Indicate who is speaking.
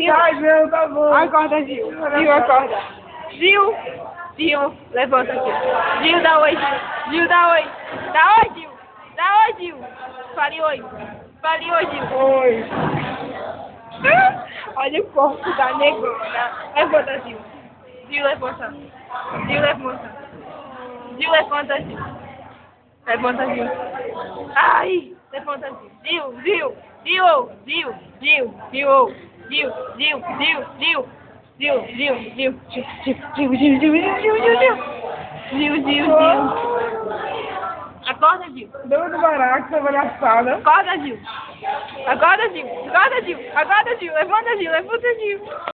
Speaker 1: Gil.
Speaker 2: Ai, não, tá bom.
Speaker 1: Acorda, Gil. Gil, acorda. Gil. Gil, levanta, Gil. Gil, dá oi, Gil. Gil, dá oi. Dá oi, Gil. Dá oi, Gil. Fale oi. Fale oi, Gil.
Speaker 2: Oi.
Speaker 1: Olha o corpo da negona. Levanta, Gil. Gil, levanta. Gil, levanta. Gil, levanta, Gil. Levanta, Gil. Ai, levanta, Gil. Gil, Gil. Gil, Gil. Gil, Gil. Gil, Gil. Gil, Gil. Gil, Gil. Gil, Gil. Gil, Gil, Gil, Gil, Gil, Gil. Gil, Gil, Gil. Acorda, Gil.
Speaker 2: Dama do baraco, tá abraçada.
Speaker 1: Acorda, Gil. Acorda, Gil. Acorda, Gil. Acorda, Gil. Levanta, Gil. Levanta, Gil.